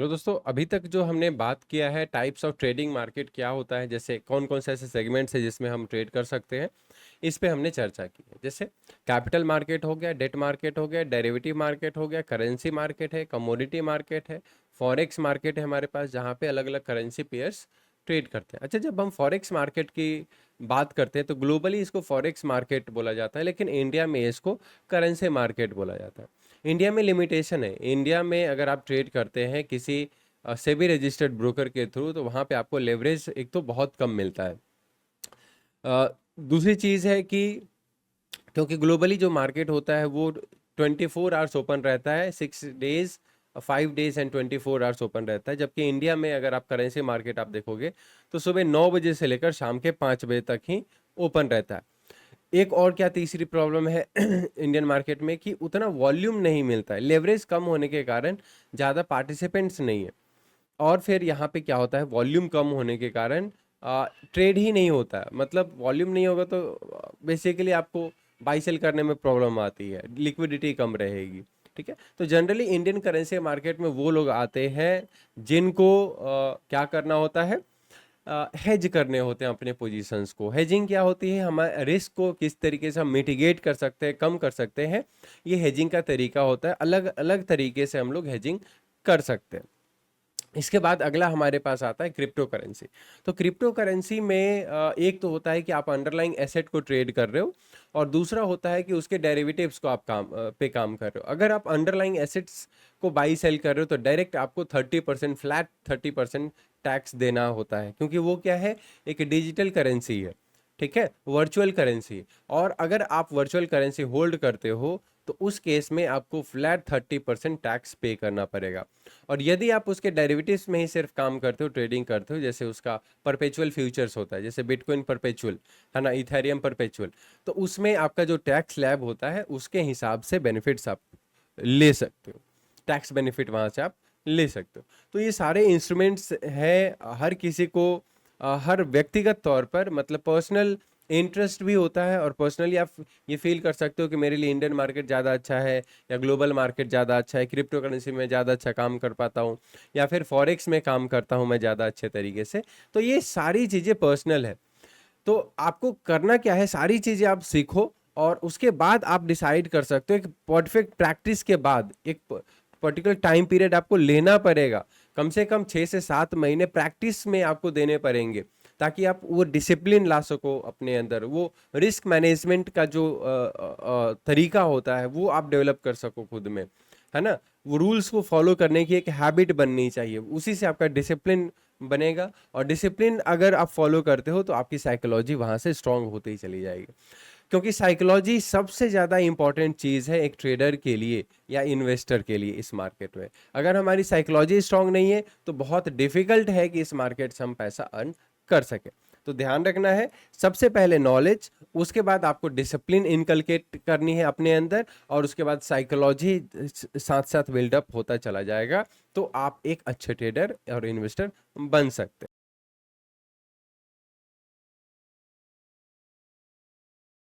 Hello दोस्तों, अभी तक जो हमने बात किया है टाइप्स ऑफ ट्रेडिंग मार्केट क्या होता है, जैसे कौन कौन से ऐसे सेगमेंट्स है जिसमें हम ट्रेड कर सकते हैं, इस पे हमने चर्चा की है। जैसे कैपिटल मार्केट हो गया, डेट मार्केट हो गया, डेरिवेटिव मार्केट हो गया, करेंसी मार्केट है, कमोडिटी मार्केट है, फॉरेक्स मार्केट है हमारे पास, जहाँ पे अलग अलग करेंसी पेयर्स ट्रेड करते हैं। अच्छा, जब हम फॉरेक्स मार्केट की बात करते हैं तो ग्लोबली इसको फॉरेक्स मार्केट बोला जाता है, लेकिन इंडिया में इसको करेंसी मार्केट बोला जाता है। इंडिया में लिमिटेशन है। इंडिया में अगर आप ट्रेड करते हैं किसी सेबी रजिस्टर्ड ब्रोकर के थ्रू, तो वहाँ पे आपको लेवरेज एक तो बहुत कम मिलता है। दूसरी चीज़ है कि क्योंकि ग्लोबली जो मार्केट होता है वो 24 आवर्स ओपन रहता है, 6 days, 5 days and 24 hours open रहता है। जबकि इंडिया में अगर आप करेंसी मार्केट आप देखोगे तो सुबह 9 बजे से लेकर शाम के 5 बजे तक ही ओपन रहता है। एक और क्या तीसरी प्रॉब्लम है इंडियन मार्केट में कि उतना वॉल्यूम नहीं मिलता है, लेवरेज कम होने के कारण ज़्यादा पार्टिसिपेंट्स नहीं है। और फिर यहाँ पे क्या होता है, वॉल्यूम कम होने के कारण ट्रेड ही नहीं होता है। मतलब वॉल्यूम नहीं होगा तो बेसिकली आपको बाई सेल करने में प्रॉब्लम आती है, लिक्विडिटी कम रहेगी। ठीक है, तो जनरली इंडियन करेंसी मार्केट में वो लोग आते हैं जिनको क्या करना होता है, हेज करने होते हैं अपने पोजीशंस को। हेजिंग क्या होती है, हमारे रिस्क को किस तरीके से हम मिटिगेट कर सकते हैं, कम कर सकते हैं, ये हेजिंग का तरीका होता है। अलग अलग तरीके से हम लोग हेजिंग कर सकते हैं। इसके बाद अगला हमारे पास आता है क्रिप्टो करेंसी। तो क्रिप्टो करेंसी में एक तो होता है कि आप अंडरलाइंग एसेट को ट्रेड कर रहे हो, और दूसरा होता है कि उसके डेरिवेटिव्स को आप काम कर रहे हो। अगर आप अंडरलाइंग एसेट्स को बाई सेल कर रहे हो तो डायरेक्ट आपको 30% फ्लैट 30% टैक्स देना होता है, क्योंकि वो क्या है, एक डिजिटल करेंसी है। ठीक है, वर्चुअल करेंसी। और अगर आप वर्चुअल करेंसी होल्ड करते हो तो उस केस में आपको फ्लैट 30% टैक्स पे करना पड़ेगा। और यदि आप उसके डेरिवेटिव्स में ही सिर्फ काम करते हो, ट्रेडिंग करते हो, जैसे उसका परपेचुअल फ्यूचर्स होता है, जैसे बिटकॉइन परपेचुअल है ना, इथेरियम परपेचुअल, तो उसमें आपका जो टैक्स स्लैब होता है उसके हिसाब से बेनिफिट्स आप ले सकते हो, टैक्स बेनिफिट वहाँ से आप ले सकते हो। तो ये सारे इंस्ट्रूमेंट्स हैं। हर किसी को हर व्यक्तिगत तौर पर मतलब पर्सनल इंटरेस्ट भी होता है, और पर्सनली आप ये फील कर सकते हो कि मेरे लिए इंडियन मार्केट ज़्यादा अच्छा है, या ग्लोबल मार्केट ज़्यादा अच्छा है, क्रिप्टो करेंसी में ज़्यादा अच्छा काम कर पाता हूँ, या फिर फॉरेक्स में काम करता हूँ मैं ज़्यादा अच्छे तरीके से। तो ये सारी चीज़ें पर्सनल है। तो आपको करना क्या है, सारी चीज़ें आप सीखो, और उसके बाद आप डिसाइड कर सकते हो। एक परफेक्ट प्रैक्टिस के बाद एक पर्टिकुलर टाइम पीरियड आपको लेना पड़ेगा, कम से कम 6 से 7 महीने प्रैक्टिस में आपको देने पड़ेंगे, ताकि आप वो डिसिप्लिन ला सको अपने अंदर, वो रिस्क मैनेजमेंट का जो तरीका होता है वो आप डेवलप कर सको खुद में, है ना। वो रूल्स को फॉलो करने की एक हैबिट बननी चाहिए, उसी से आपका डिसिप्लिन बनेगा। और डिसिप्लिन अगर आप फॉलो करते हो तो आपकी साइकोलॉजी वहां से स्ट्रांग होती ही चली जाएगी, क्योंकि साइकोलॉजी सबसे ज़्यादा इंपॉर्टेंट चीज़ है एक ट्रेडर के लिए या इन्वेस्टर के लिए इस मार्केट में। अगर हमारी साइकोलॉजी स्ट्रांग नहीं है तो बहुत डिफिकल्ट है कि इस मार्केट से हम पैसा अर्न कर सकें। तो ध्यान रखना है, सबसे पहले नॉलेज, उसके बाद आपको डिसिप्लिन इनकलकेट करनी है अपने अंदर, और उसके बाद साइकोलॉजी साथ साथ बिल्डअप होता चला जाएगा, तो आप एक अच्छे ट्रेडर और इन्वेस्टर बन सकते हैं।